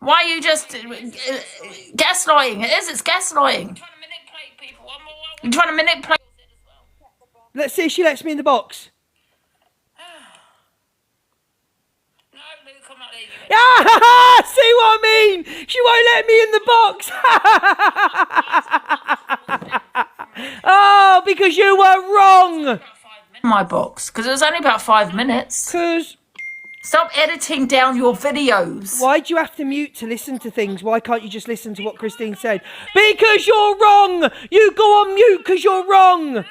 Why are you just gaslighting? It's gaslighting. You're trying to manipulate. Let's see if she lets me in the box. No, Luke, I'm not letting you in. Ah, see what I mean? She won't let me in the box. Oh, because you were wrong. My box, because it was only about 5 minutes. Because stop editing down your videos. why do you have to mute to listen to things? Why can't you just listen to what Christine said? Because you're wrong. You go on mute because you're wrong.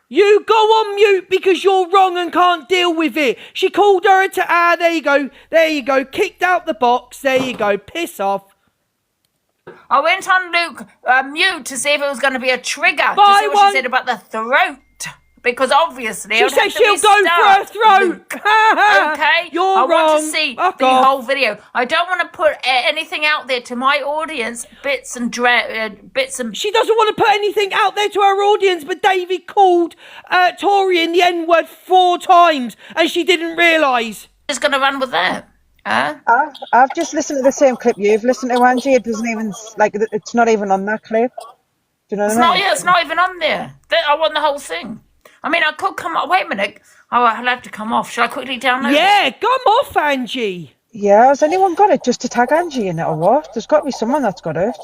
You go on mute because you're wrong and can't deal with it. She called her to... there you go. There you go. Kicked out the box. There you go. Piss off. I went on Luke mute to see if it was going to be a trigger. To see what she said about the throat. Because obviously... She said she'll go for her throat. Okay? You're wrong. I want to see the whole video. I don't want to put anything out there to my audience. Bits and... She doesn't want to put anything out there to her audience, but David called Tori in the N-word 4 times, and she didn't realise. Just going to run with that. Huh? I've just listened to the same clip you've listened to, Angie. It doesn't even... it's not even on that clip. Do you know what I mean? It's not even on there. I want the whole thing. I mean, I could come off. Wait a minute. Oh, I'll have to come off. Shall I quickly download it? Yeah, come off, Angie. Yeah, has anyone got it just to tag Angie in it or what? There's got to be someone that's got it.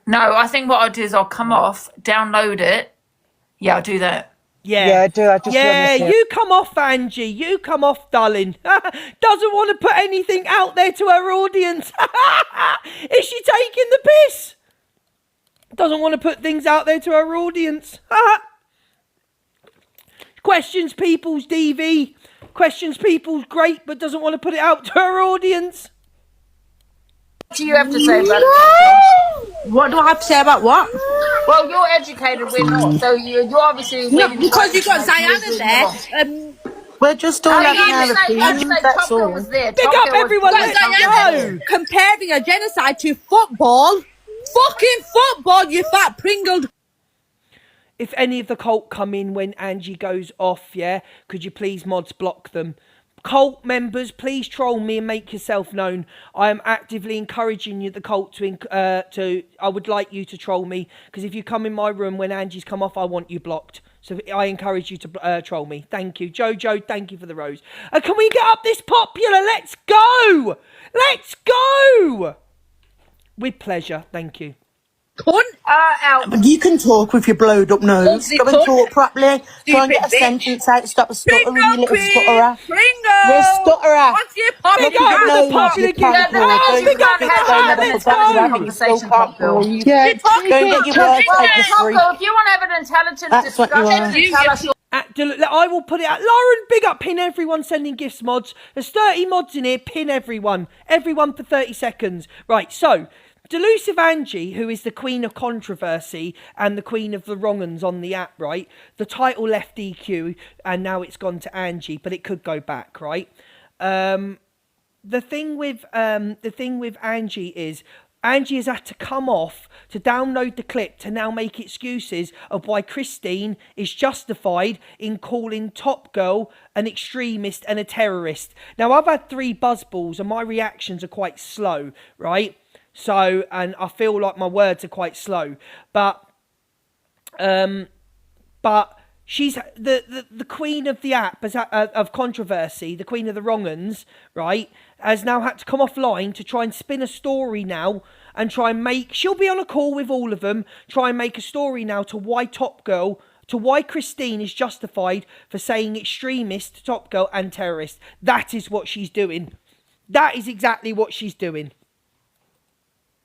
No, I think what I'll do is I'll come off, download it. Yeah, I'll do that. Yeah, do that. You come off, Angie. You come off, darling. Doesn't want to put anything out there to her audience. Is she taking the piss? Doesn't want to put things out there to her audience. Questions people's DV. Questions people's great, but doesn't want to put it out to her audience. What do you have to say about it? What do I have to say about what? Well, you're educated, we're not. So you're obviously... No, because you've got Ziana there. We're just all having our opinions, that's all. Big up everyone. Ziana comparing a genocide to football. Fucking football, you fat pringled. If any of the cult come in when Angie goes off, yeah, could you please mods block them? Cult members, please troll me and make yourself known. I am actively encouraging you, the cult, to. I would like you to troll me, because if you come in my room when Angie's come off, I want you blocked. So I encourage you to troll me. Thank you, Jojo. Thank you for the rose. Can we get up this popular? Let's go. Let's go. With pleasure. Thank you. But you can talk with your blowed up nose. Go and talk properly. Try and get a sentence out. Stop stuttering, you little stutterer. You're a stutterer. What's your Big up the popular Big up If you want to have an intelligent discussion, I will put it out. Lauren, big up, pin everyone sending gifts mods. There's 30 mods in here, pin everyone. Everyone for 30 seconds. Right, so... Delusive Angie, who is the queen of controversy and the queen of the wrong-uns on the app, right? The title left DQ and now it's gone to Angie, but it could go back, right? The thing with Angie is Angie has had to come off to download the clip to now make excuses of why Christine is justified in calling Top Girl an extremist and a terrorist. Now, I've had 3 buzzballs and my reactions are quite slow, right? So, and I feel like my words are quite slow, but she's the queen of the app of controversy, the queen of the wrong-uns, right? Has now had to come offline to try and spin a story now and try and make. She'll be on a call with all of them, try and make a story now to why Christine is justified for saying extremist, Top Girl, and terrorist. That is what she's doing. That is exactly what she's doing.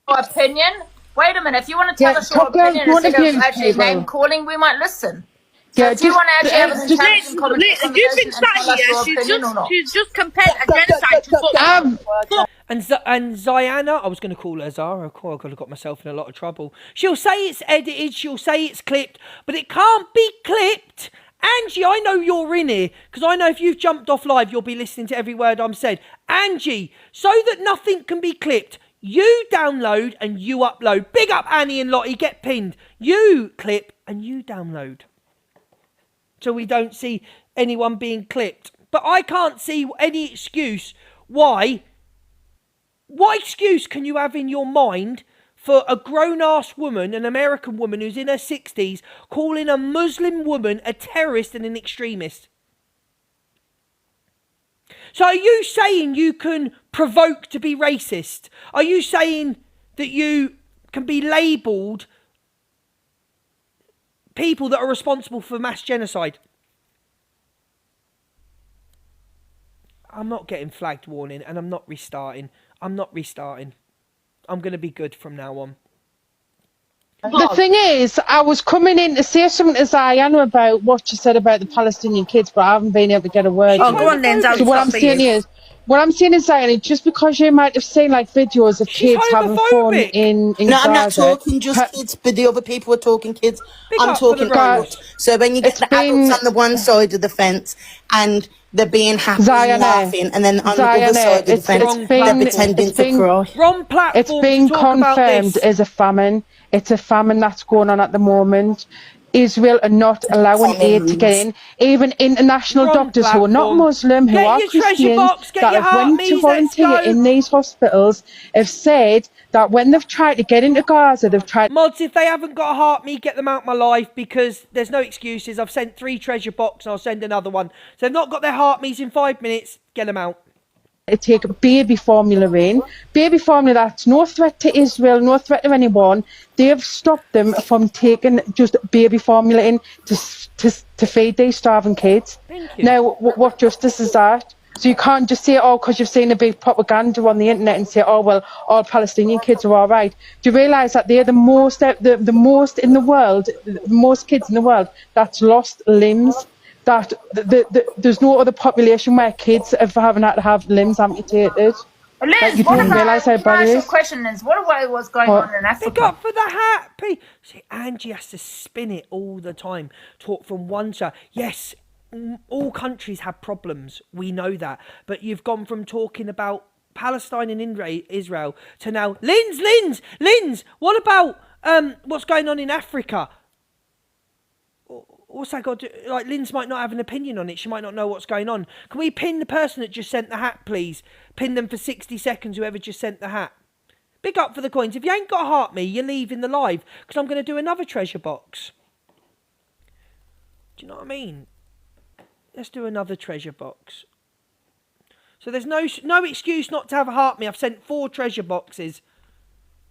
Opinion? Wait a minute. If you want to tell us your opinion instead of actually name calling, we might listen. So if you want to actually have an intelligent conversation and tell us your opinion or not. She's just compared a genocide to football. And Ziana, I was going to call her Zara. I could have got myself in a lot of trouble. She'll say it's edited. She'll say it's clipped. But it can't be clipped. Angie, I know you're in here, because I know if you've jumped off live, you'll be listening to every word I'm said. Angie, so that nothing can be clipped, you download and you upload. Big up Annie and Lottie, get pinned. You clip and you download. So we don't see anyone being clipped. But I can't see any excuse why What excuse can you have in your mind for a grown-ass woman, an American woman who's in her 60s, calling a Muslim woman a terrorist and an extremist? So are you saying you can provoke to be racist? Are you saying that you can be labelled people that are responsible for mass genocide? I'm not getting flagged warning, and I'm not restarting. I'm going to be good from now on. The thing is, I was coming in to say something to Ziana about what she said about the Palestinian kids, but I haven't been able to get a word. Oh, go on, then. So what I'm saying is, Ziana, just because you might have seen like videos of kids having fun in No, Gaza, I'm not talking just kids, but the other people are talking kids. I'm talking adults. So when you get the adults on the one side of the fence and they're being happy and laughing, and then on the other side of the fence, they're pretending to cry. Wrong platform. It's been confirmed as a famine. It's a famine that's going on at the moment. Israel are not allowing aid to get in. Even international doctors who are not Muslim, who are Christians, that have went to volunteer in these hospitals, have said that when they've tried to get into Gaza, they've tried... Mods, if they haven't got a heart me, get them out of my life, because there's no excuses. I've sent 3 treasure boxes and I'll send another one. So they've not got their heart me's in 5 minutes, get them out. To take baby formula in. Baby formula, that's no threat to Israel, no threat to anyone. They've stopped them from taking just baby formula in to feed these starving kids. Now, what justice is that? So you can't just say, oh, because you've seen a big propaganda on the internet and say, oh, well, all Palestinian kids are all right. Do you realise that they're the most in the world, the most kids in the world that's lost limbs? That there's no other population where kids haven't had to have limbs amputated. Liz, like, you don't realise how bad it is. Question, Liz. What about what's going on in Africa? Pick up for the hat. See, Angie has to spin it all the time. Talk from one side. Yes, all countries have problems. We know that. But you've gone from talking about Palestine and Israel to now, Linz, what about what's going on in Africa? What's that got to do? Like, Linz might not have an opinion on it. She might not know what's going on. Can we pin the person that just sent the hat, please? Pin them for 60 seconds, whoever just sent the hat. Big up for the coins. If you ain't got heart me, you're leaving the live, because I'm going to do another treasure box. Do you know what I mean? Let's do another treasure box. So there's no excuse not to have a heart me. I've sent 4 treasure boxes.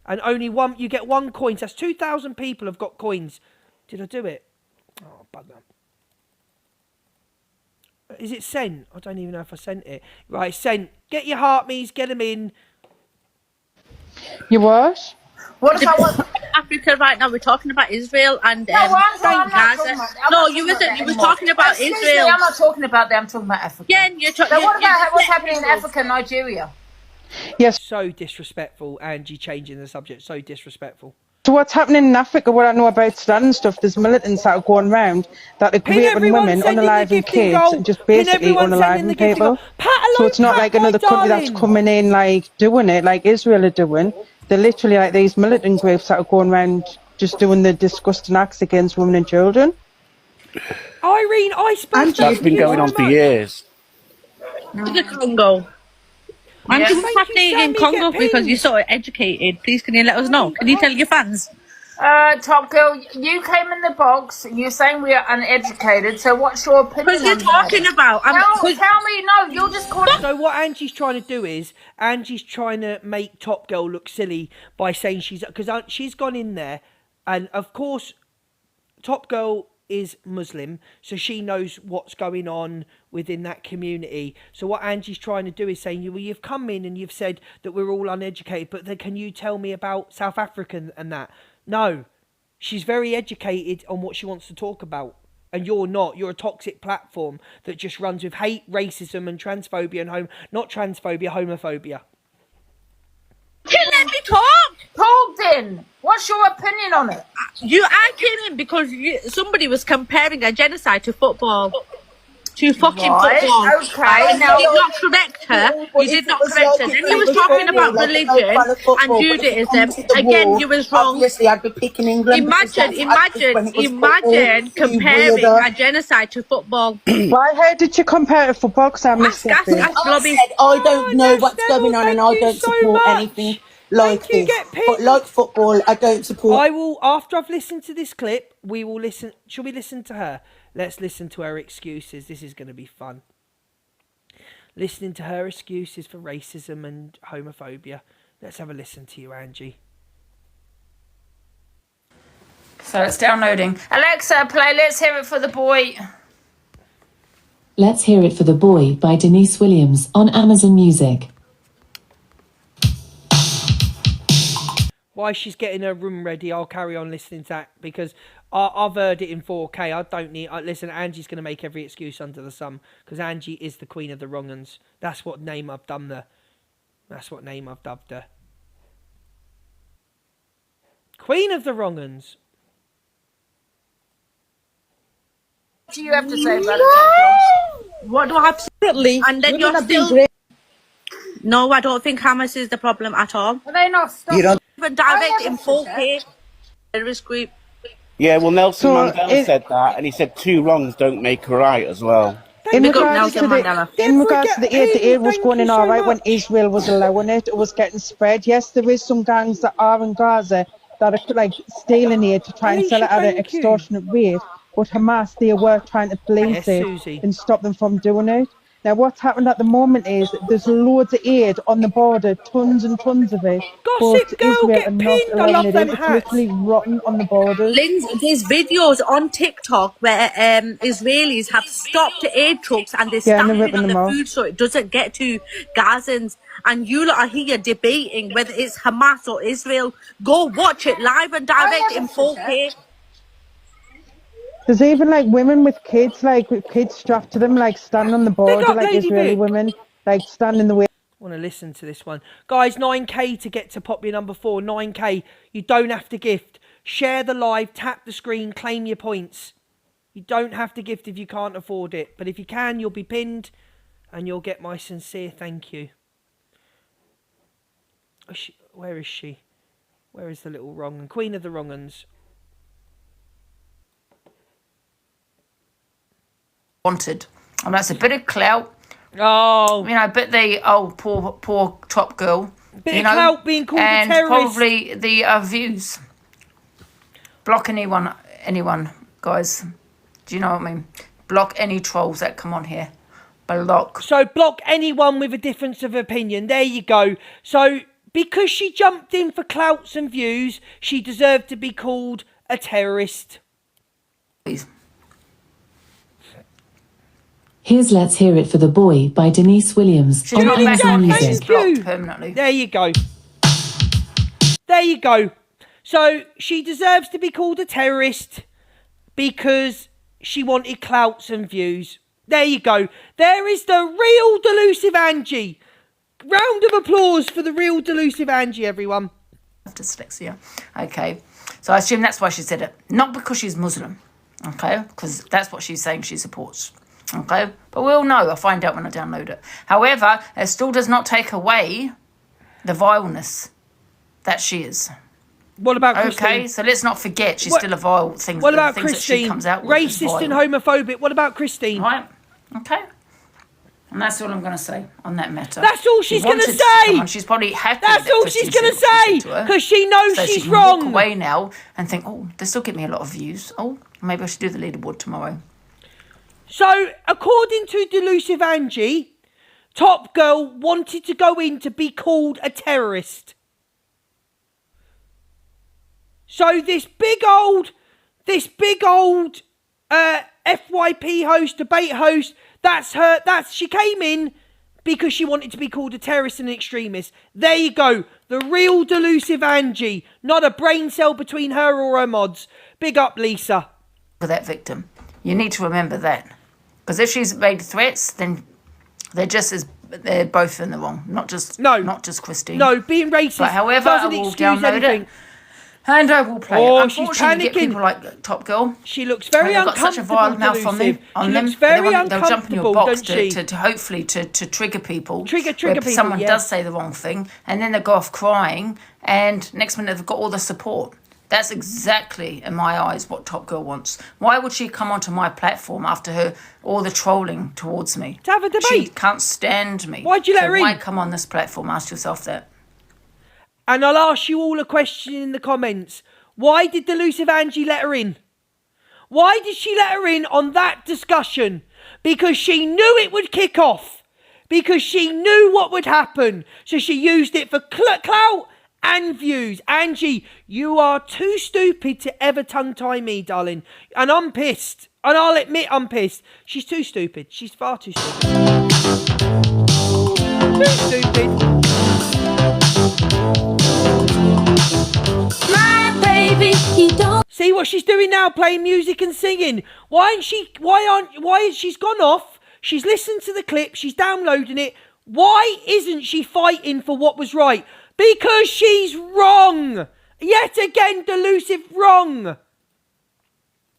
And only one, you get 1 coin. So that's 2,000 people have got coins. Did I do it? Oh, bugger. Is it sent? I don't even know if I sent it. Right, sent. Get your heart me's, get them in. You what? What if I want Africa right now? We're talking about Israel and Gaza. No, you wasn't. You were talking about Israel. I'm not talking about them. I'm talking about Africa. Yeah, so what about what's happening in Africa and Nigeria? Yes. So disrespectful, Angie, changing the subject. So disrespectful. So what's happening in Africa, what I know about Sudan and stuff, there's militants that are going around that are raping women, unaliving kids, and just basically unaliving people. So it's not like another country that's coming in, like, doing it, like Israel are doing. They're literally like these militant groups that are going around just doing the disgusting acts against women and children. Irene, I spoke That's been going on for years. The Congo. And what's happening in Congo, because you're so educated? Please, can you let us know? Can you tell your fans? Top Girl, you came in the box. You're saying we are uneducated. So what's your opinion? Because you're talking about. Tell me, no, you're just calling. So what Angie's trying to do is Angie's trying to make Top Girl look silly by saying because she's gone in there, and of course, Top Girl is Muslim, so she knows what's going on within that community. So what Angie's trying to do is saying, well, you've come in and you've said that we're all uneducated, but then can you tell me about South Africa and that? No, she's very educated on what she wants to talk about, and you're not. You're a toxic platform that just runs with hate, racism and transphobia and not transphobia, homophobia. Let me talk. Talk then. What's your opinion on it? I came in because somebody was comparing a genocide to football. to fucking football. Okay. And you did not correct her. You did not correct her. Then you was talking about religion and Judaism. Again, you was wrong. Obviously, I'd be picking England. Imagine comparing a genocide to football. Why? How did you compare it to football? Because I missed it. I don't know what's going on, and I don't support anything like this. But like football, I don't support. I will, after I've listened to this clip, we will listen. Shall we listen to her? Let's listen to her excuses. This is going to be fun. Listening to her excuses for racism and homophobia. Let's have a listen to you, Angie. So it's downloading. Alexa, play Let's Hear It for the Boy. Let's Hear It for the Boy by Denise Williams on Amazon Music. While she's getting her room ready, I'll carry on listening to that because I've heard it in 4K. I don't need... listen, Angie's going to make every excuse under the sun because Angie is the queen of the wrong uns. That's what name I've done her. That's what name I've dubbed her. Queen of the wrong uns. What do you have to say about it? What do I have to say? And then you're still... No, I don't think Hamas is the problem at all. Are they not stopping? You don't... Even direct in 4K. Terrorist group. Yeah, well, Nelson Mandela said that, and he said 2 wrongs don't make a right as well. In regards to the aid was going in all right when Israel was allowing it. It was getting spread. Yes, there is some gangs that are in Gaza that are like stealing aid to try and sell it at an extortionate rate. But Hamas, they were trying to police it and stop them from doing it. Now, what's happened at the moment is there's loads of aid on the border, tons and tons of it. Gossip girl, get pinned. I love them hats. It's literally rotten on the borders. There's videos on TikTok where Israelis have stopped aid trucks and they're standing on the food so it doesn't get to Gazans. And you lot are here debating whether it's Hamas or Israel. Go watch it live and direct in 4K. There's even like women with kids, like with kids strapped to them, like stand on the border, like Israeli women, like stand in the way. I want to listen to this one. Guys, 9k to get to popular number 4. 9k. You don't have to gift. Share the live, tap the screen, claim your points. You don't have to gift if you can't afford it. But if you can, you'll be pinned and you'll get my sincere thank you. Where is she? Where is the little wrong un? Queen of the wrong uns. Wanted. And that's a bit of clout. Oh. You know, but the poor top girl. Bit of clout being called a terrorist. And probably the views. Block anyone, guys. Do you know what I mean? Block any trolls that come on here. Block. So block anyone with a difference of opinion. There you go. So because she jumped in for clouts and views, she deserved to be called a terrorist. Please. Here's Let's Hear It for the Boy by Denise Williams on Amazon Music. Permanently. There you go. There you go. So she deserves to be called a terrorist because she wanted clouts and views. There you go. There is the real Delusive Angie. Round of applause for the real Delusive Angie, everyone. Dyslexia. Okay. So I assume that's why she said it. Not because she's Muslim. Okay. Because that's what she's saying she supports. Okay, but we'll know. I'll find out when I download it. However, it still does not take away the vileness that she is. What about Christine? Okay, so let's not forget she's still a vile thing. What about things Christine? That she comes out with racist and homophobic. What about Christine? Right. Okay. And that's all I'm going to say on that matter. That's all she's going to say. She's probably happy. That's all she's going to say because she knows so she's she wrong. Walk away now and think, oh, this will get me a lot of views. Oh, maybe I should do the leaderboard tomorrow. So, according to Delusive Angie, Top Girl wanted to go in to be called a terrorist. So this big old FYP host, debate host, she came in because she wanted to be called a terrorist and an extremist. There you go, the real Delusive Angie, not a brain cell between her or her mods. Big up, Lisa. For that victim, you need to remember that. Because if she's made threats, then they're both in the wrong. Not just Christine. No, being racist but however, doesn't I will excuse download anything. it. And I will play Oh, it. she's Unfortunately, you get panicking. people like Top Girl. She looks very They've got such a uncomfortable, vile mouth on them. Delusive. She looks very They'll jump in your uncomfortable, box doesn't she? to hopefully to trigger people. Trigger where people, someone yeah. does say the wrong thing, and then they go off crying, and next minute they've got all the support. That's exactly, in my eyes, what Top Girl wants. Why would she come onto my platform after all the trolling towards me? To have a debate. She can't stand me. Why'd you let her in? Why come on this platform? Ask yourself that. And I'll ask you all a question in the comments. Why did Delusive Angie let her in? Why did she let her in on that discussion? Because she knew it would kick off. Because she knew what would happen. So she used it for clout and views. Angie, you are too stupid to ever tongue-tie me, darling. And I'm pissed. And I'll admit I'm pissed. She's too stupid. She's far too stupid. Too stupid. My baby, you don't. See what she's doing now, playing music and singing. Why is she's gone off? She's listened to the clip, she's downloading it. Why isn't she fighting for what was right? Because she's wrong. Yet again, Delusive wrong.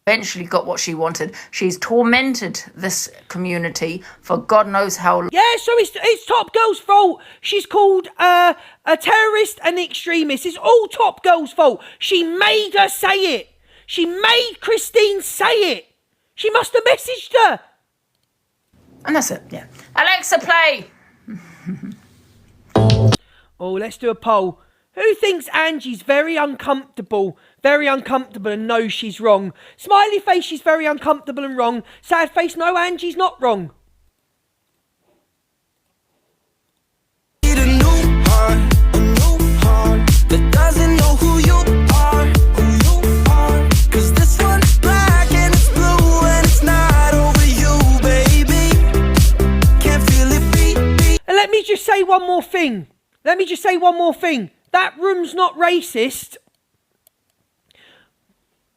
Eventually got what she wanted. She's tormented this community for God knows how long. Yeah, so it's Top Girl's fault. She's called a terrorist and extremist. It's all Top Girl's fault. She made her say it. She made Christine say it. She must have messaged her. And that's it, yeah. Alexa, play. Oh, let's do a poll. Who thinks Angie's very uncomfortable and knows she's wrong? Smiley face, she's very uncomfortable and wrong. Sad face, no, Angie's not wrong. Need a new heart that doesn't know who you are, 'cause this one's black and it's blue and it's not over you, baby. Can't feel it beat. And let me just say one more thing. That room's not racist.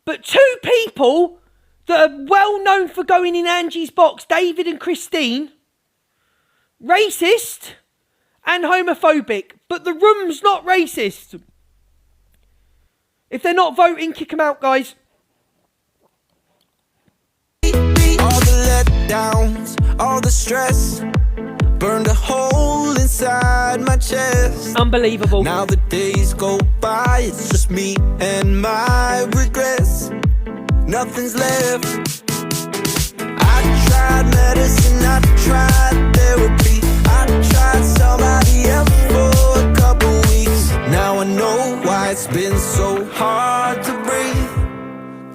But two people that are well known for going in Angie's box, David and Christine, racist and homophobic. But the room's not racist. If they're not voting, kick them out, guys. All the letdowns, all the stress, burned a hole inside my chest. Unbelievable. Now the days go by, it's just me and my regrets. Nothing's left. I tried medicine, I tried therapy, I tried somebody else for a couple weeks. Now I know why it's been so hard to breathe.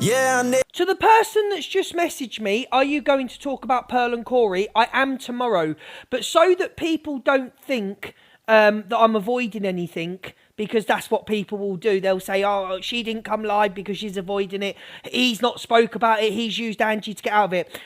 Yeah, to the person that's just messaged me, are you going to talk about Pearl and Corey? I am tomorrow. But so that people don't think that I'm avoiding anything, because that's what people will do. They'll say, oh, she didn't come live because she's avoiding it. He's not spoke about it. He's used Angie to get out of it.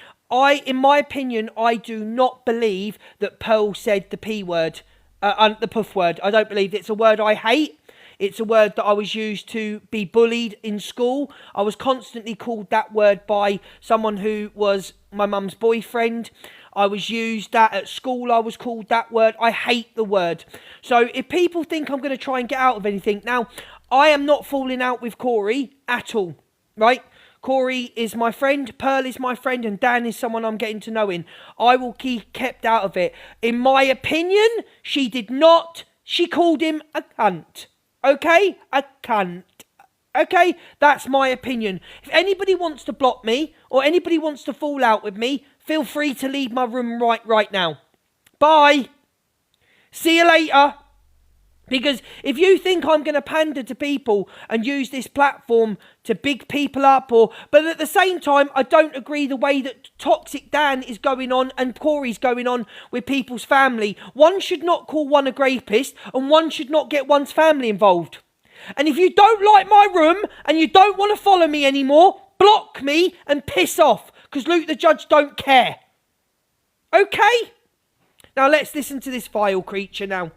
In my opinion, I do not believe that Pearl said the P word, the puff word. I don't believe it's a word I hate. It's a word that I was used to be bullied in school. I was constantly called that word by someone who was my mum's boyfriend. I was used that at school. I was called that word. I hate the word. So if people think I'm going to try and get out of anything, now, I am not falling out with Corey at all, right? Corey is my friend, Pearl is my friend, and Dan is someone I'm getting to know in. I will keep kept out of it. In my opinion, she did not. She called him a cunt. Okay? A cunt. Okay? That's my opinion. If anybody wants to block me or anybody wants to fall out with me, feel free to leave my room right now. Bye. See you later. Because if you think I'm going to pander to people and use this platform to big people up, but at the same time, I don't agree the way that Toxic Dan is going on and Corey's going on with people's family. One should not call one a rapist and one should not get one's family involved. And if you don't like my room and you don't want to follow me anymore, block me and piss off, because Luke the Judge don't care. Okay? Now let's listen to this vile creature now.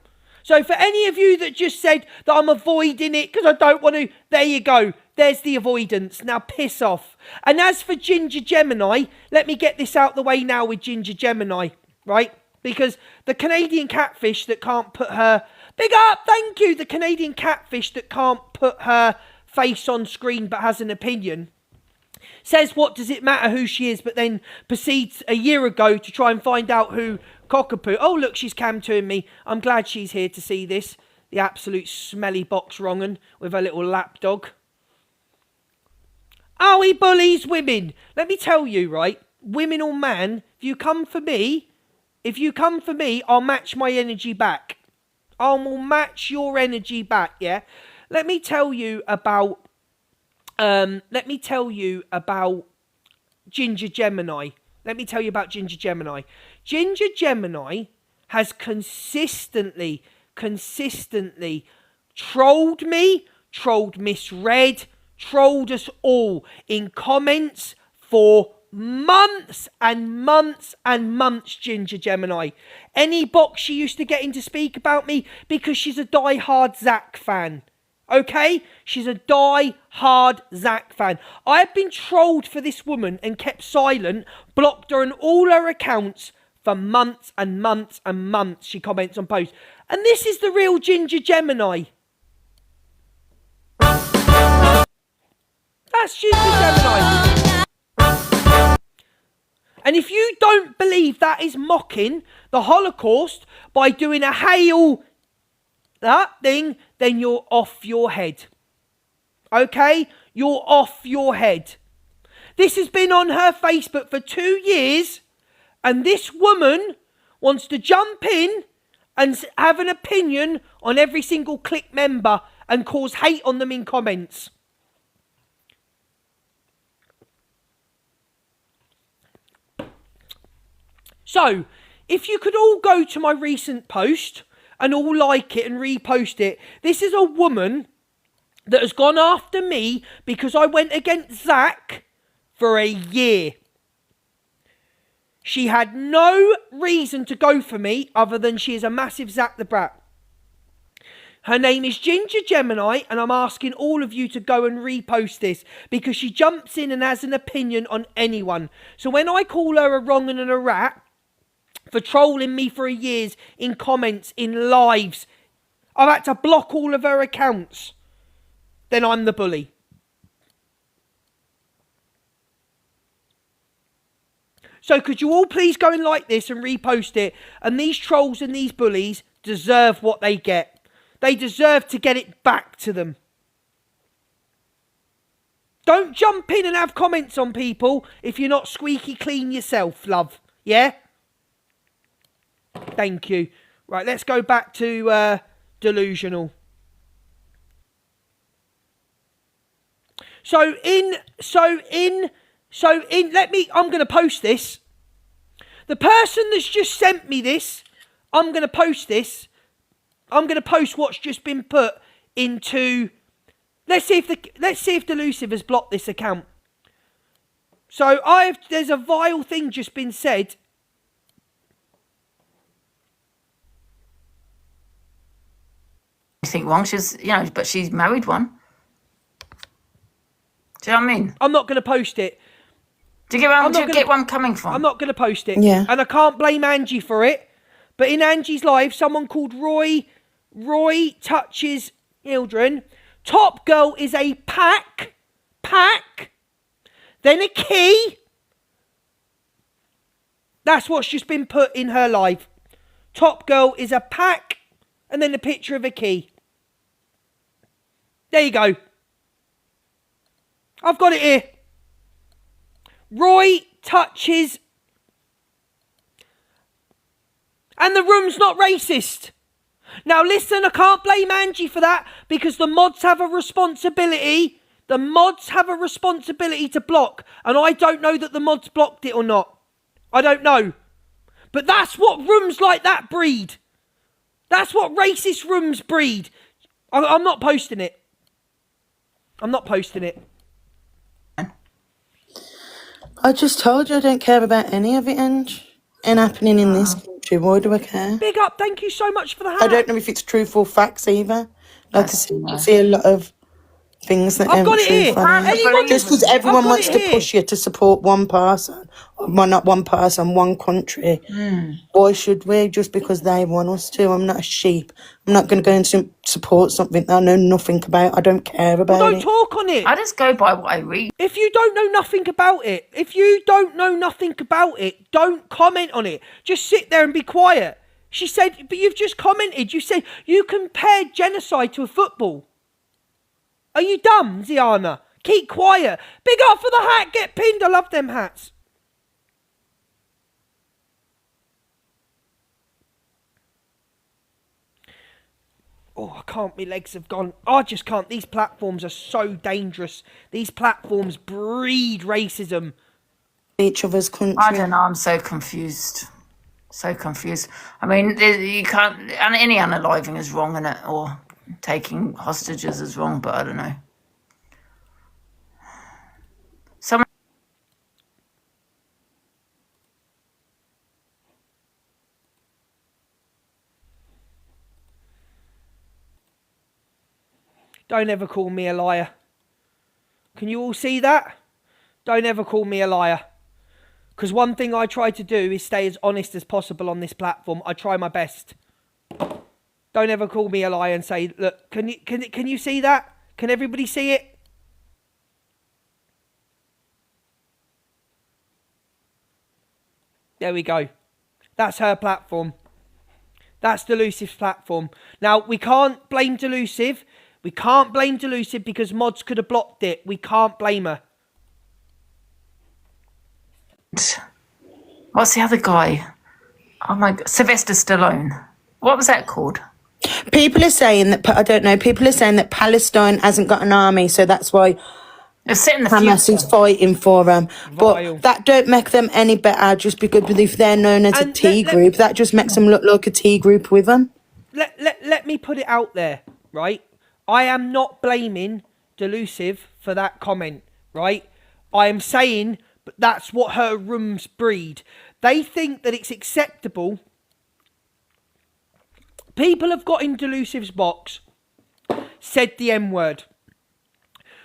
So for any of you that just said that I'm avoiding it because I don't want to, there you go. There's the avoidance. Now piss off. And as for Ginger Gemini, let me get this out the way now with Ginger Gemini, right? Because the Canadian catfish that can't put her... Big up, thank you. The Canadian catfish that can't put her face on screen but has an opinion, says what does it matter who she is, but then proceeds a year ago to try and find out who Cockapoo. Oh, look, she's cam-toing me. I'm glad she's here to see this. The absolute smelly box wrong'un with her little lapdog. Oh, he bullies women. Let me tell you, right? Women or man, if you come for me, I'll match my energy back. I will match your energy back, yeah? Let me tell you about Ginger Gemini. Ginger Gemini has consistently trolled me, trolled Miss Red, trolled us all in comments for months and months and months, Ginger Gemini. Any box she used to get in to speak about me because she's a die-hard Zach fan. Okay? She's a die-hard Zach fan. I have been trolled for this woman and kept silent, blocked her on all her accounts for months and months and months. She comments on posts. And this is the real Ginger Gemini. That's Ginger Gemini. And if you don't believe that is mocking the Holocaust by doing a hail that thing, then you're off your head. Okay? You're off your head. This has been on her Facebook for 2 years, and this woman wants to jump in and have an opinion on every single clique member and cause hate on them in comments. So, if you could all go to my recent post and all like it and repost it. This is a woman that has gone after me because I went against Zach for a year. She had no reason to go for me other than she is a massive Zach the Brat. Her name is Ginger Gemini, and I'm asking all of you to go and repost this because she jumps in and has an opinion on anyone. So when I call her a wrong and a rat for trolling me for years in comments, in lives, I've had to block all of her accounts, then I'm the bully. So could you all please go and like this and repost it? And these trolls and these bullies deserve what they get. They deserve to get it back to them. Don't jump in and have comments on people if you're not squeaky clean yourself, love. Yeah? Thank you. Right, let's go back to Delusional. I'm going to post this. The person that's just sent me this, I'm going to post this. I'm going to post what's just been put into. Let's see if Delusive has blocked this account. So there's a vile thing just been said. I think wrong. But she's married one. Do you know what I mean? I'm not going to post it. Do you get where I'm coming from? I'm not going to post it. Yeah. And I can't blame Angie for it. But in Angie's live, someone called Roy touches children. Top Girl is a pack, then a key. That's what's just been put in her live. Top Girl is a pack, and then a picture of a key. There you go. I've got it here. Roy touches. And the room's not racist. Now listen, I can't blame Angie for that because the mods have a responsibility. The mods have a responsibility to block. And I don't know that the mods blocked it or not. I don't know. But that's what rooms like that breed. That's what racist rooms breed. I'm not posting it. I'm not posting it. I just told you I don't care about any of it, Ange. And happening in this country. Why do I care? Big up. Thank you so much for the hat. I don't know if it's truthful facts either. Like I see a lot of things that I've got it here. just because everyone wants to push you to support one person, well, not one person, one country. Why should we? Just because they want us to? I'm not a sheep. I'm not going to go and support something that I know nothing about. I don't care about Well, don't talk on it. I just go by what I read. If you don't know nothing about it, don't comment on it. Just sit there and be quiet. She said, but you've just commented. You said you compared genocide to a football. Are you dumb, Ziana? Keep quiet. Big up for the hat. Get pinned. I love them hats. Oh, I can't. My legs have gone. I just can't. These platforms are so dangerous. These platforms breed racism. Each other's country. I don't know. I'm so confused. So confused. I mean, you can't. And any unaliving is wrong, in it, or taking hostages is wrong. But I don't know. Someone. Don't ever call me a liar. Can you all see that? Don't ever call me a liar. Because one thing I try to do is stay as honest as possible on this platform. I try my best. Don't ever call me a liar and say, look, can you see that? Can everybody see it? There we go. That's her platform. That's Delusive's platform. Now, we can't blame Delusive. We can't blame Delusive because mods could have blocked it. We can't blame her. What's the other guy? Oh my God, Sylvester Stallone. What was that called? People are saying that, I don't know, people are saying that Palestine hasn't got an army, so that's why Hamas is fighting for them. But that don't make them any better just because if they're known as a T group, that just makes them look like a T group with them. Let me put it out there, right? I am not blaming Delusive for that comment, right? I am saying... But that's what her rooms breed. They think that it's acceptable. People have got in Delusive's box, said the M word.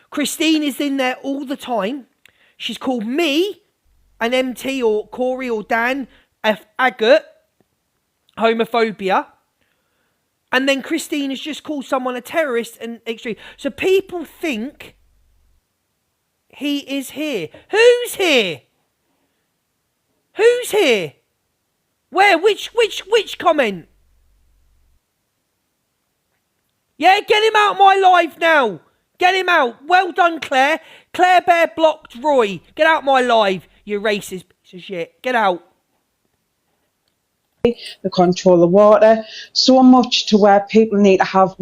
Christine is in there all the time. She's called me, an MT or Corey or Dan, a faggot, homophobia. And then Christine has just called someone a terrorist and extreme. So people think... he is here. Who's here? Who's here? Where? Which comment? Yeah, get him out my live now. Get him out. Well done, Claire. Claire Bear blocked Roy. Get out my live, you racist piece of shit. Get out. They control the water so much to where people need to have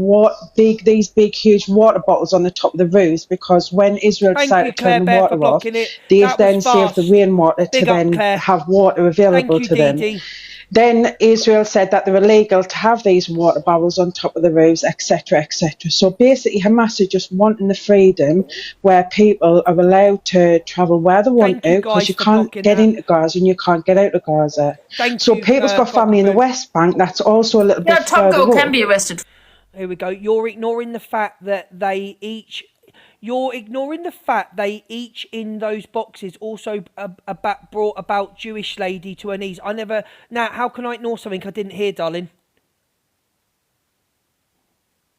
these big huge water bottles on the top of the roofs, because when Israel decided to turn the water off, they then saved the rainwater to then have water available to them. Then Israel said that they're illegal to have these water barrels on top of the roofs, etc., etc. So basically, Hamas are just wanting the freedom where people are allowed to travel where they want to, because you can't get into Gaza and you can't get out of Gaza. So people's got family in the West Bank. That's also a little bit further Top Girl can be arrested. Here we go. You're ignoring the fact that they each... You're ignoring the fact they each in those boxes also brought about Jewish lady to her knees. I never... Now, how can I ignore something I didn't hear, darling?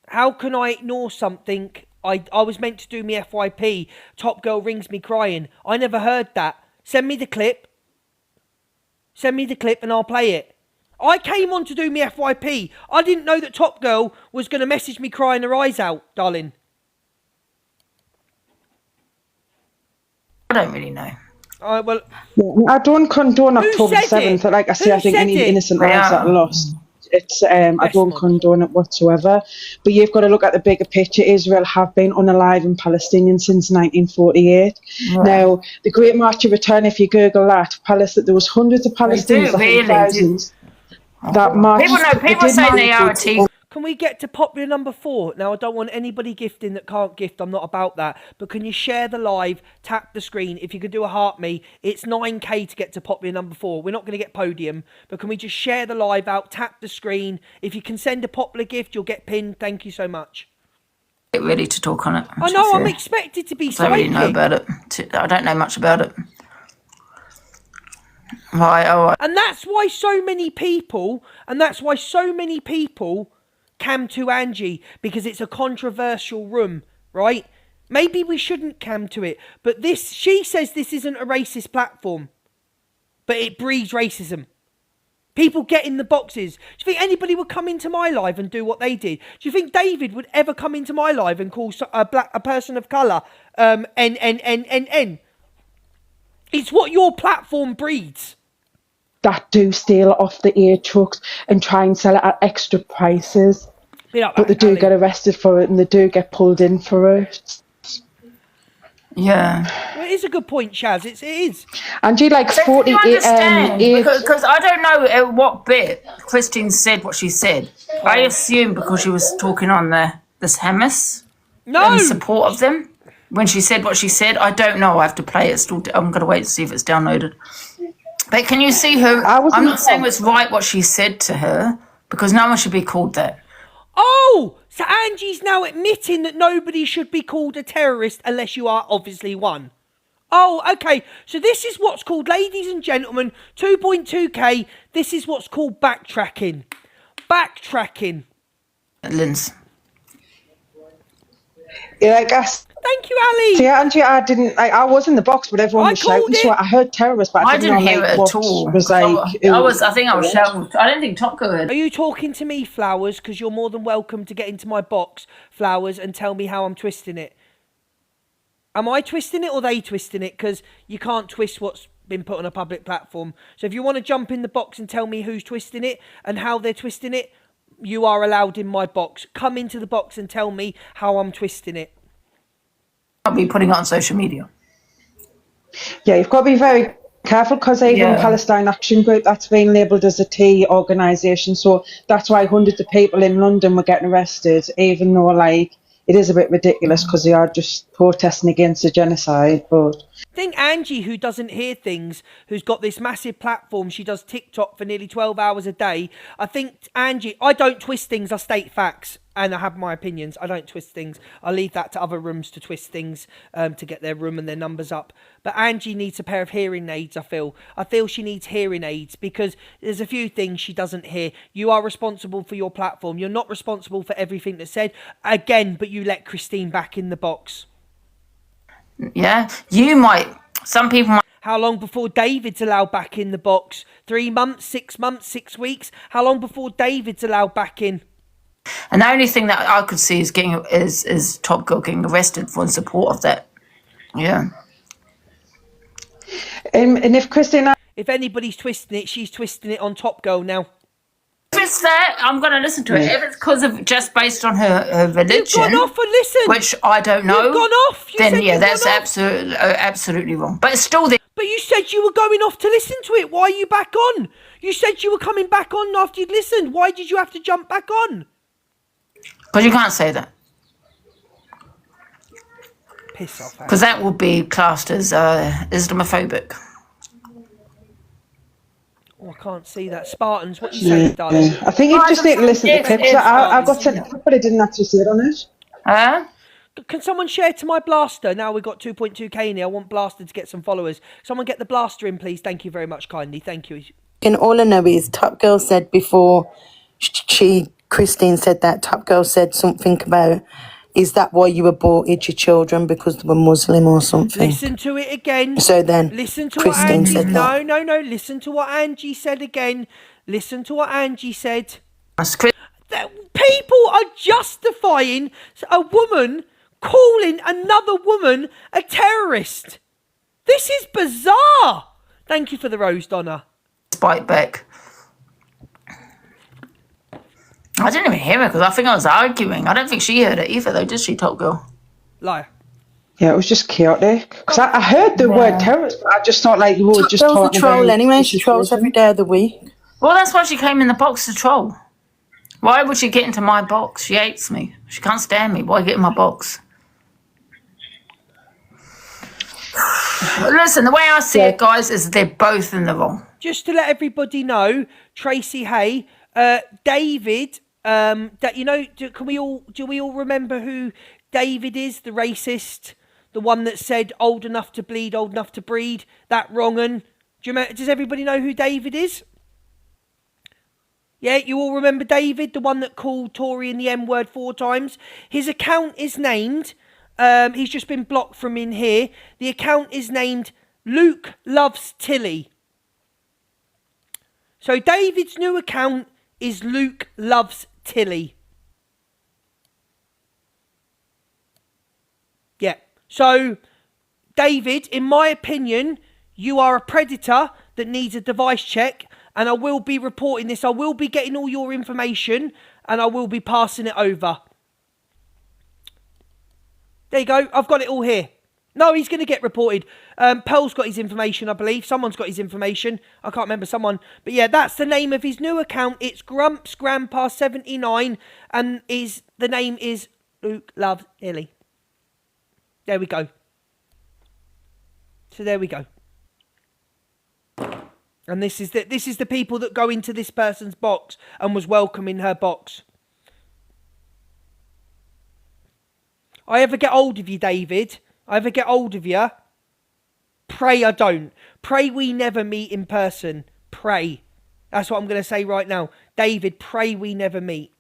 How can I ignore something? I was meant to do me FYP. Top Girl rings me crying. I never heard that. Send me the clip. Send me the clip and I'll play it. I came on to do me FYP. I didn't know that Top Girl was going to message me crying her eyes out, darling. I don't really know. Well, I don't condone October 7th. Like I say, I think any innocent lives that are lost. It's I don't condone it whatsoever. But you've got to look at the bigger picture. Israel have been unaliving Palestinians since 1948. Yeah. Now, the Great March of Return, if you Google that, there was hundreds of Palestinians, thousands, that marched. People say they are a team. Can we get to popular number 4? Now, I don't want anybody gifting that can't gift. I'm not about that. But can you share the live, tap the screen? If you could do a heart me, it's 9k to get to popular number 4. We're not going to get podium, but can we just share the live out, tap the screen? If you can send a popular gift, you'll get pinned. Thank you so much. get ready to talk on it. I know, I'm expected to be I don't really know about it. I don't know much about it. Right, all right. And that's why so many people cam to Angie, because it's a controversial room, right? Maybe we shouldn't cam to it, but she says this isn't a racist platform, but it breeds racism. People get in the boxes. Do you think anybody would come into my live and do what they did? Do you think David would ever come into my live and call a person of colour N? It's what your platform breeds. That do steal off the air trucks and try and sell it at extra prices. But they do get arrested for it and they do get pulled in for it. Yeah. Well, it is a good point, Chaz. It is. Angie, like 48... Because I don't know at what bit Christine said what she said. I assume because she was talking on this Hamas in support of them. When she said what she said, I don't know. I have to play it still. I'm going to wait to see if it's downloaded. But can you see her? I'm not saying it's right what she said to her, because no one should be called that. Oh, so Angie's now admitting that nobody should be called a terrorist unless you are obviously one. Oh, okay. So this is what's called, ladies and gentlemen, 2.2K, this is what's called backtracking. Backtracking. Linz. Yeah, I guess. Thank you, Ali. See, Angie, I was in the box, but everyone was shouting, so I heard terrorists, but I didn't know, hear it at all. Was like, I think I was shouting. I didn't think Top Girl heard. Are you talking to me, Flowers? Because you're more than welcome to get into my box, Flowers, and tell me how I'm twisting it. Am I twisting it or they twisting it? Because you can't twist what's been put on a public platform. So if you want to jump in the box and tell me who's twisting it and how they're twisting it, you are allowed in my box. Come into the box and tell me how I'm twisting it. I'll be putting it on social media. Yeah, you've got to be very careful, because even Palestine Action Group, that's been labelled as a T organisation, so that's why hundreds of people in London were getting arrested, even though, like, it is a bit ridiculous because they are just protesting against the genocide. But I think Angie, who doesn't hear things, who's got this massive platform, she does TikTok for nearly 12 hours a day. I think Angie, I don't twist things, I state facts. And I have my opinions. I don't twist things. I leave that to other rooms to twist things to get their room and their numbers up. But Angie needs a pair of hearing aids, I feel. I feel she needs hearing aids because there's a few things she doesn't hear. You are responsible for your platform. You're not responsible for everything that's said. Again, but you let Christine back in the box. Yeah, you might. Some people might. How long before David's allowed back in the box? 3 months, 6 months, 6 weeks? How long before David's allowed back in? And the only thing that I could see is Top Girl getting arrested for in support of that. Yeah. And if Christina... If anybody's twisting it, she's twisting it on Top Girl now. If it's that, I'm going to listen to it. If it's because of just based on her religion... You've gone off and listened. Which I don't know. You've gone off. Then, yeah, that's absolutely wrong. But it's still there. But you said you were going off to listen to it. Why are you back on? You said you were coming back on after you'd listened. Why did you have to jump back on? Because you can't say that. Piss off. Because that would be classed as Islamophobic. Oh, I can't see that. Spartans, what are you saying, darling? I think you just need to listen to the clips. I got sent a clip, but I didn't actually see it on it. Can someone share to my blaster? Now we've got 2.2k in here. I want Blaster to get some followers. Someone get the blaster in, please. Thank you very much, kindly. Thank you. And all I know is Top Girl said before Christine said that, Top Girl said something about, is that why you aborted your children because they were Muslim or something? Listen to it again. So then listen to Christine what Angie said that. No. Listen to what Angie said again. Listen to what Angie said. People are justifying a woman calling another woman a terrorist. This is bizarre. Thank you for the rose, Donna. Spike back. I didn't even hear it because I think I was arguing. I don't think she heard it either, though, did she, Top Girl? Liar. Yeah, it was just chaotic. Because I heard the word terrorist, but I just thought like you were just talking about... Top Girl's a troll anyway. She trolls every day of the week. Well, that's why she came in the box to troll. Why would she get into my box? She hates me. She can't stand me. Why get in my box? Listen, the way I see it, guys, is they're both in the wrong. Just to let everybody know, Tracy Hay, David, that you know, do we all remember who David is, the racist, the one that said old enough to bleed, old enough to breed, that wrong 'un. Does everybody know who David is? Yeah, you all remember David, the one that called Torian the M-word 4 times? His account is named, he's just been blocked from in here. The account is named Luke Loves Tilly. So David's new account is Luke Loves Tilly. Yeah. So, David, in my opinion, you are a predator that needs a device check, and I will be reporting this. I will be getting all your information, and I will be passing it over. There you go. I've got it all here. No, he's going to get reported. Pearl's got his information, I believe. Someone's got his information. I can't remember someone. But yeah, that's the name of his new account. It's Grumps Grandpa 79, and the name is Luke Loves Tilly. There we go. So there we go. And this is the people that go into this person's box and was welcome in her box. I ever get hold of you, David? I ever get hold of you? Pray I don't. Pray we never meet in person. Pray. That's what I'm going to say right now. David, pray we never meet.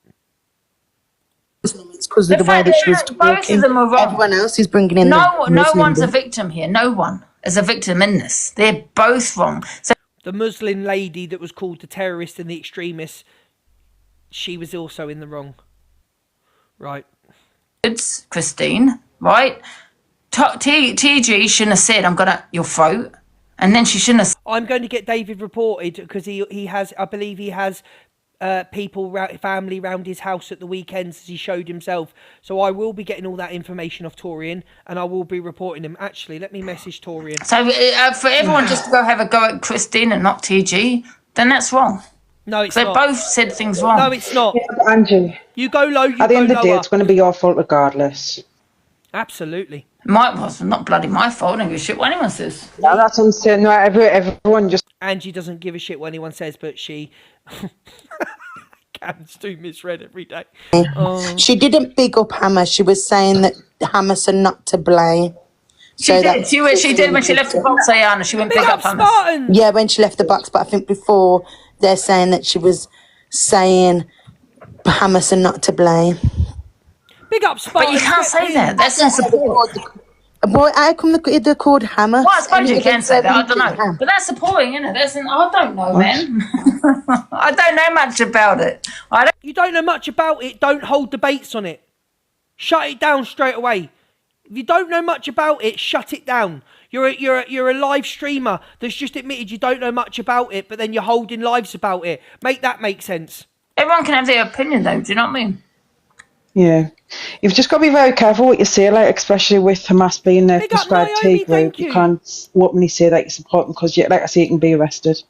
It's because of the way that she was talking. Both of them are wrong. Everyone else is bringing in no one's a victim here. No one is a victim in this. They're both wrong. So the Muslim lady that was called the terrorist and the extremist, she was also in the wrong. Right. It's Christine, right? TG shouldn't have said, I'm going to your throat. And then she shouldn't have. I'm going to get David reported because he has, I believe he has people, family round his house at the weekends as he showed himself. So I will be getting all that information off Torian and I will be reporting him. Actually, let me message Torian. So for everyone just to go have a go at Christine and not TG, then that's wrong. No, it's not. They both said things wrong. No, it's not. Yeah, Angie. You go low, you go lower. At the end of the day, it's going to be your fault regardless. Absolutely. Well, not bloody my fault. I don't give a shit what anyone says. No, that's what I'm saying. No, everyone just... Angie doesn't give a shit what anyone says, but she... Cam's too misread every day. She didn't big up Hammer. She was saying that Hammers are not to blame. She did. She did when she left the box, Ayana. She went big up Hammers. Yeah, when she left the box. But I think before they're saying that she was saying Hammers are not to blame. Big up Spartan. But you can't say that. That's not support. Boy, how come they're called Hammer? Well, I suppose you can say that. I don't know. But that's supporting, isn't it? I don't know, man. I don't know much about it. You don't know much about it. Don't hold debates on it. Shut it down straight away. If you don't know much about it, shut it down. You're a live streamer that's just admitted you don't know much about it, but then you're holding lives about it. Make that make sense. Everyone can have their opinion, though. Do you know what I mean? Yeah. You've just got to be very careful what you say, like, especially with Hamas being their prescribed tea group. You can't openly say that you support them because, like I say, you can be arrested.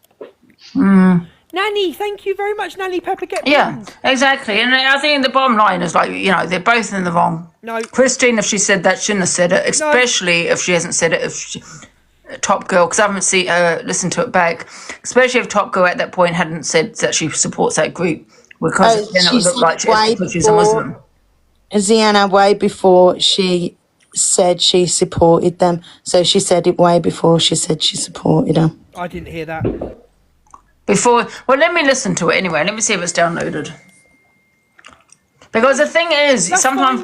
Nanny, thank you very much, Nanny Pepper. Yeah, exactly. And I think the bottom line is, like, they're both in the wrong. No. Christine, if she said that, shouldn't have said it, especially if she hasn't said it. Top Girl, because I haven't listened to it back, especially if Top Girl at that point hadn't said that she supports that group, because then it would look like she's a Muslim. Ziana, way before she said she supported them. So she said it way before she said she supported them. I didn't hear that. Well, let me listen to it anyway. Let me see if it's downloaded. Because the thing is, sometimes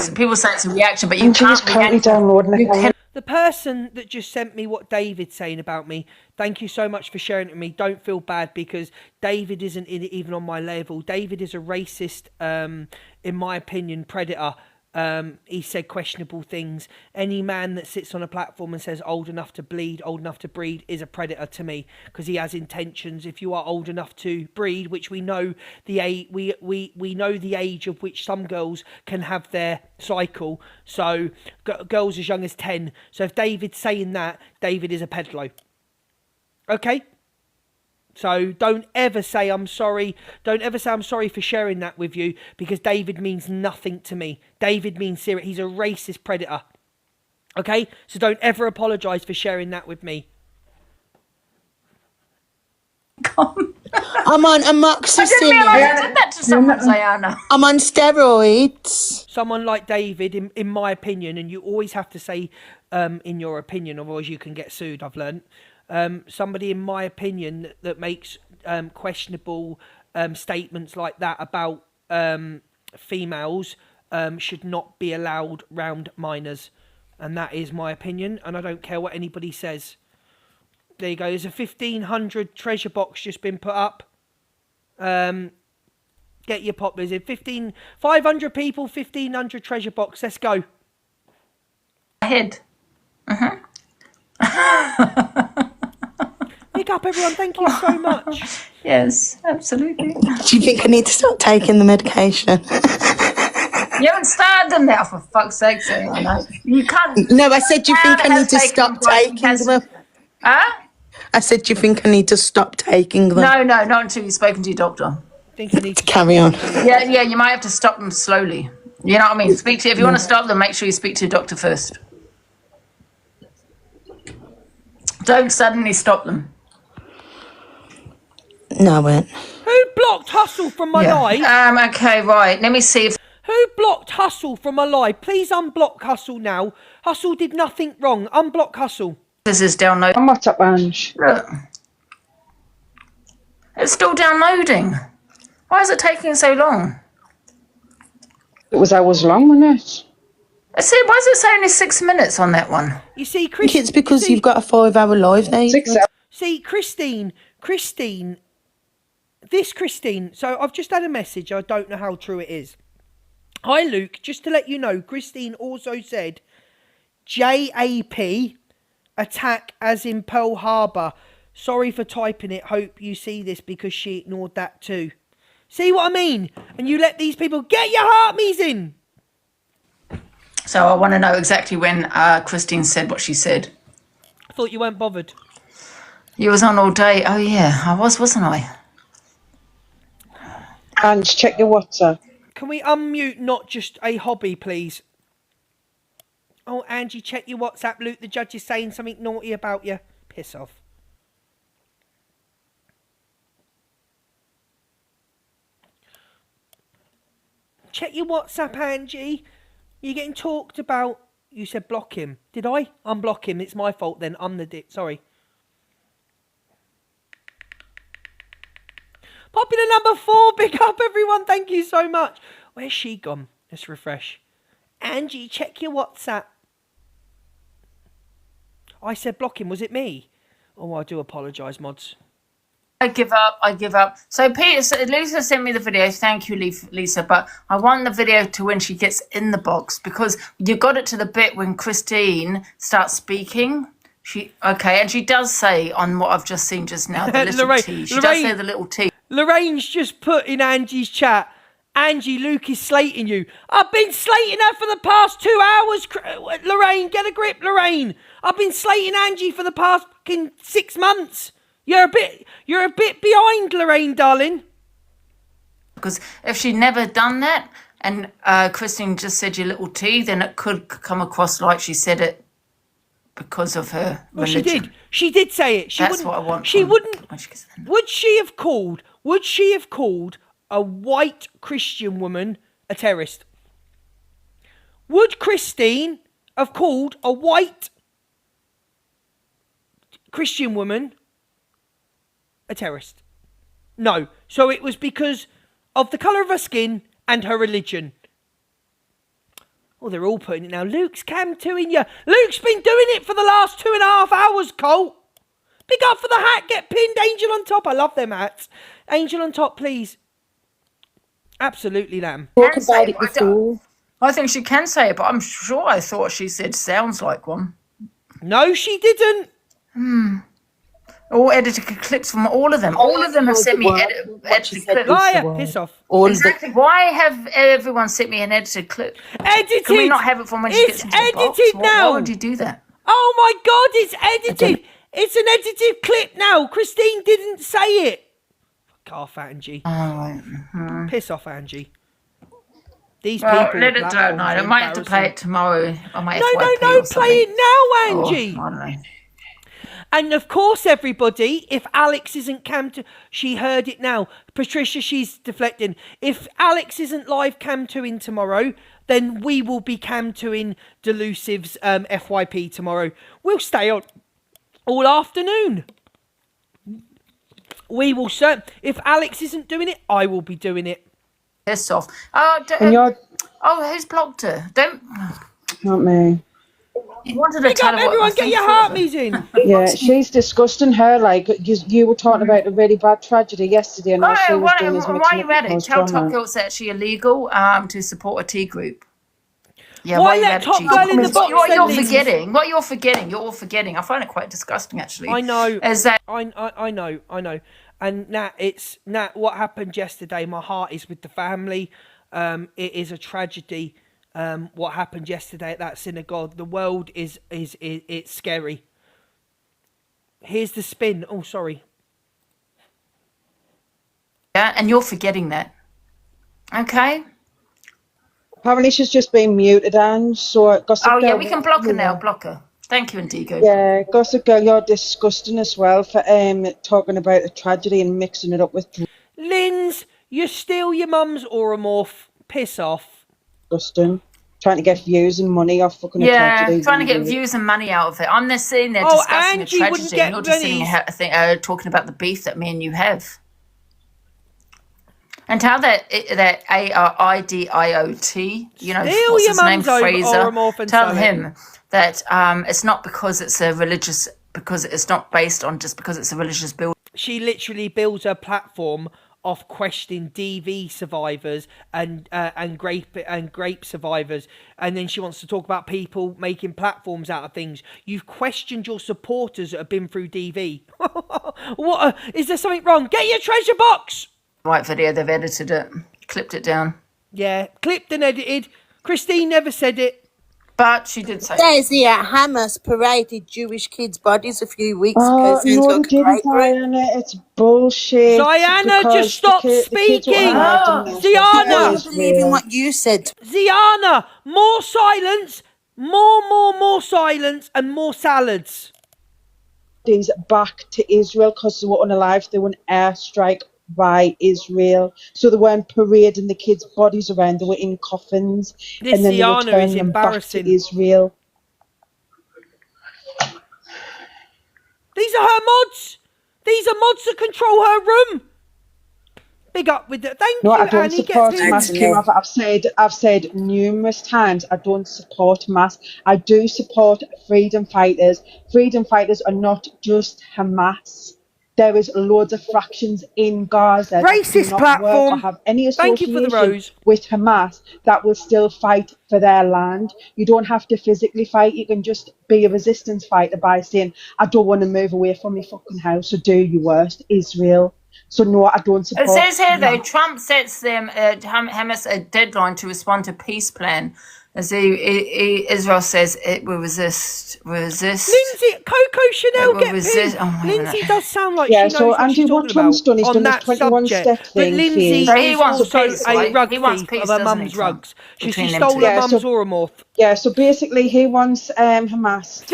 people say it's a reaction, but you can't react. The person that just sent me what David's saying about me, thank you so much for sharing it with me. Don't feel bad because David isn't even on my level. David is a racist, in my opinion, predator. He said questionable things. Any man that sits on a platform and says old enough to bleed, old enough to breed is a predator to me because he has intentions. If you are old enough to breed, which we know we know the age of which some girls can have their cycle. So girls as young as 10. So if David's saying that, David is a peddler. Okay? So don't ever say I'm sorry. Don't ever say I'm sorry for sharing that with you because David means nothing to me. David means serious. He's a racist predator. Okay? So don't ever apologise for sharing that with me. I'm on I didn't realise I amoxicillin. did that to someone, Diana. I'm on steroids. Someone like David, in my opinion, and you always have to say in your opinion, otherwise you can get sued, I've learnt. Somebody, in my opinion, that makes questionable statements like that about females should not be allowed round minors. And that is my opinion, and I don't care what anybody says. There you go. There's a 1,500 treasure box just been put up. Get your pop. There's 500 people, 1,500 treasure box. Let's go. Ahead. Pick up, everyone. Thank you so much. Yes, absolutely. Do you think I need to stop taking the medication? You haven't started them now, for fuck's sake, Diana. You can't. No, I said, do you think I need to stop taking them? Huh? I said, do you think I need to stop taking them? No, not until you've spoken to your doctor. Think I need to Carry on. Yeah, you might have to stop them slowly. You know what I mean? If you want to stop them, make sure you speak to your doctor first. Don't suddenly stop them. No, I won't. Who blocked Hustle from my live? Okay, right. Let me see if... Who blocked Hustle from my live? Please unblock Hustle now. Hustle did nothing wrong. Unblock Hustle. This is downloading. On WhatsApp, Ange. Look. It's still downloading. Why is it taking so long? It was hours long, wasn't it? Why does it say only 6 minutes on that one? You see, I think it's because you've got a 5-hour live now. 6 hours. See, Christine, so I've just had a message, I don't know how true it is. Hi Luke, just to let you know, Christine also said JAP, attack as in Pearl Harbor. Sorry for typing it, hope you see this because she ignored that too. See what I mean? And you let these people get your heartme's in. So I want to know exactly when Christine said what she said. I thought you weren't bothered. You was on all day. Oh yeah, I was, wasn't I? Ange, check your WhatsApp. Can we unmute not just a hobby, please? Oh, Angie, check your WhatsApp. Luke, the judge is saying something naughty about you. Piss off. Check your WhatsApp, Angie. You're getting talked about. You said block him. Did I? Unblock him. It's my fault then. I'm the dick. Sorry. Popular number 4. Big up, everyone. Thank you so much. Where's she gone? Let's refresh. Angie, check your WhatsApp. I said block him. Was it me? Oh, I do apologise, mods. I give up. So Lisa sent me the video. Thank you, Lisa. But I want the video to when she gets in the box, because you got it to the bit when Christine starts speaking. And she does say on what I've just seen just now, the little T. She does say the little T. Lorraine's just put in Angie's chat, Angie, Luke is slating you. I've been slating her for the past 2 hours. Lorraine, get a grip, Lorraine. I've been slating Angie for the past fucking 6 months. You're a bit behind, Lorraine, darling. Because if she'd never done that, and Christine just said your little T, then it could come across like she said it because of her religion. She did. She did say it. That's what I want. She wouldn't. Would she have called a white Christian woman a terrorist? Would Christine have called a white Christian woman a terrorist? No. So it was because of the colour of her skin and her religion. Oh, they're all putting it now. Luke's cam 2 you. Luke's been doing it for the last 2.5 hours, Colt. Big up for the hat. Get pinned. Angel on top. I love them hats. Angel on top, please. Absolutely, lamb. Talk about it before. I think she can say it, but I'm sure I thought she said sounds like one. No, she didn't. All edited clips from all of them. All of them have sent me edited clips. Liar, piss off. Exactly. Why have everyone sent me an edited clip? Edited. Can we not have it from when she gets into the box? It's edited now. Why would you do that? Oh my God, it's edited. It's an edited clip now. Christine didn't say it. Fuck off, Angie. Oh, right. Piss off, Angie. These people. Let it go. No, I might have to play it tomorrow on my FYP No, play it now, Angie. I don't know. And of course, everybody, if Alex isn't she heard it now. Patricia, she's deflecting. If Alex isn't live cam 2-ing tomorrow, then we will be cam 2-ing Delusive's FYP tomorrow. We'll stay on all afternoon. We will if Alex isn't doing it, I will be doing it. Piss off. Who's blocked her? Not me. Pick up, everyone, get your heartbeats in. Yeah, she's disgusting her. Like, you were talking about a really bad tragedy yesterday, and all she was doing is why are you at it? Tell Top Girl it's actually illegal to support a tea group. Yeah, why let Top Girl in the box? What you're forgetting. I find it quite disgusting, actually. I know. Is that I know. And Nat, what happened yesterday? My heart is with the family. It is a tragedy. What happened yesterday at that synagogue? The world is it's scary. Here's the spin. Oh, sorry. Yeah, and you're forgetting that. Okay. Apparently she's just been muted, Ange. So Gossip Girl, yeah, we can block her now. Block her. Thank you, Indigo. Yeah, Gossip Girl, you're disgusting as well for talking about a tragedy and mixing it up with. Linz, you're still your mum's Oromorph. Piss off. Disgusting. Trying to get views and money off fucking a tragedy. Yeah, trying to get views and money out of it. I'm just sitting there discussing Angie a tragedy, and you're just sitting here talking about the beef that me and you have. And tell that ARIDIOT, what's his name, Fraser, tell him that it's not because it's not based on just because it's a religious building. She literally builds her platform off questioning DV survivors and grape survivors, and then she wants to talk about people making platforms out of things. You've questioned your supporters that have been through DV. What? Is there something wrong? Get your treasure box! Right video, they've edited it, clipped it down. Yeah, clipped and edited. Christine never said it. But she did say There's Hamas paraded Jewish kids' bodies a few weeks No, ago. they didn't, Diana. It's bullshit. Diana, just stop speaking. Ziana. I wasn't believing what you said. Ziana, more silence. More silence and more salads. These back to Israel because they were unalive. They were an airstrike by Israel, so they weren't parading the kids' bodies around. They were in coffins, and then they were turning them back to Israel. These are her mods. These are mods that control her room. Big up with it. Thank you, I don't Annie. support mass killing. I've said numerous times I don't support mass. I do support freedom fighters. Freedom fighters are not just Hamas. There is loads of fractions in Gaza racist that do not platform. work or have any association with Hamas that will still fight for their land. You don't have to physically fight. You can just be a resistance fighter by saying, I don't want to move away from my fucking house, so do your worst, Israel. So no, I don't support. It says here though, Trump sets them Hamas a deadline to respond to peace plan. As Israel says, it will resist. Lindsay, Coco Chanel get resist. Lindsay does sound like she knows what she's talking about on that subject. But Lindsay is also a rug thief of her mum's rugs. She stole her mum's Oromorph. Yeah, so basically he wants Hamas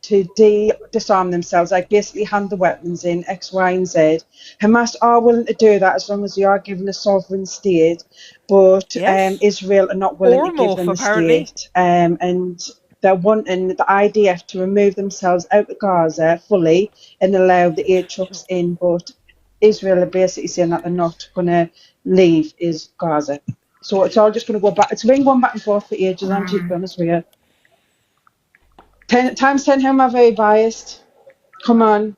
to disarm themselves, like basically hand the weapons in, X, Y, and Z. Hamas are willing to do that as long as they are given a sovereign state, but Israel are not willing to give them a state. And they're wanting the IDF to remove themselves out of Gaza fully and allow the aid trucks in, but Israel are basically saying that they're not going to leave Gaza. So it's all just going to go back. It's been going back and forth for ages, Angie, to be honest with you. 10 times 10, how am I very biased? Come on.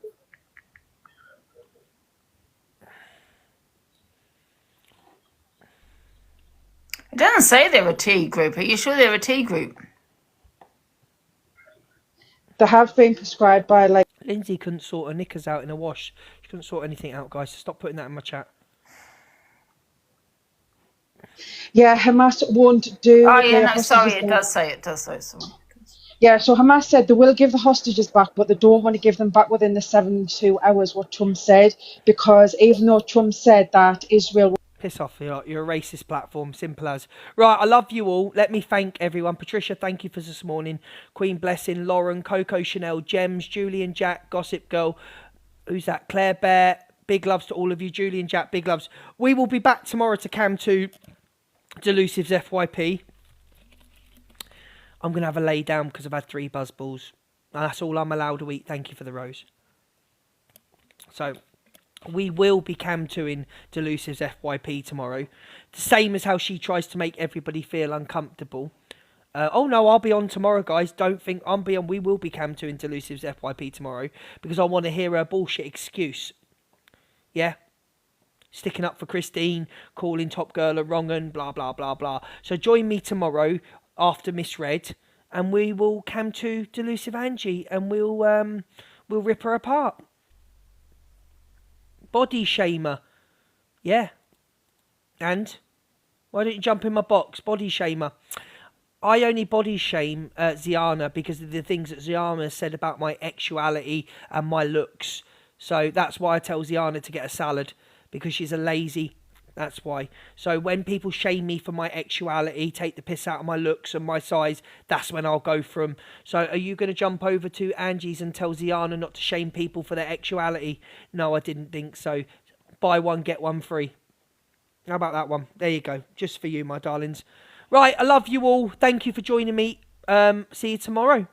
It doesn't say they're a tea group. Are you sure they're a tea group? They have been prescribed by like... Lindsay couldn't sort her knickers out in a wash. She couldn't sort anything out, guys. So stop putting that in my chat. Yeah, Hamas won't do... Oh, yeah, no, sorry, it does say so. Yeah, so Hamas said they will give the hostages back, but they don't want to give them back within the 72 hours, what Trump said, because even though Trump said that Israel... Piss off, you're a racist platform, simple as. Right, I love you all. Let me thank everyone. Patricia, thank you for this morning. Queen Blessing, Lauren, Coco Chanel, Gems, Julian, Jack, Gossip Girl. Who's that? Claire Bear. Big loves to all of you. Julian, Jack, big loves. We will be back tomorrow to Cam 2, Delusive's FYP. I'm going to have a lay down because I've had 3 buzzballs. And that's all I'm allowed to eat. Thank you for the rose. So... we will be Cam 2ing Delusive's FYP tomorrow. The same as how she tries to make everybody feel uncomfortable. Oh no, I'll be on tomorrow, guys. Don't think I'm be on. We will be Cam 2ing Delusive's FYP tomorrow. Because I want to hear her bullshit excuse. Yeah? Sticking up for Christine, calling Top Girl a wrong un, blah, blah, blah, blah. So join me tomorrow after Misread. And we will Cam 2 Delusive Angie. And we'll rip her apart. Body shamer. Yeah. And? Why don't you jump in my box? Body shamer. I only body shame Ziana because of the things that Ziana said about my sexuality and my looks. So that's why I tell Ziana to get a salad. Because she's a lazy. That's why. So when people shame me for my sexuality, take the piss out of my looks and my size, that's when I'll go for 'em. So are you going to jump over to Angie's and tell Ziana not to shame people for their sexuality? No, I didn't think so. Buy one, get one free. How about that one? There you go. Just for you, my darlings. Right, I love you all. Thank you for joining me. See you tomorrow.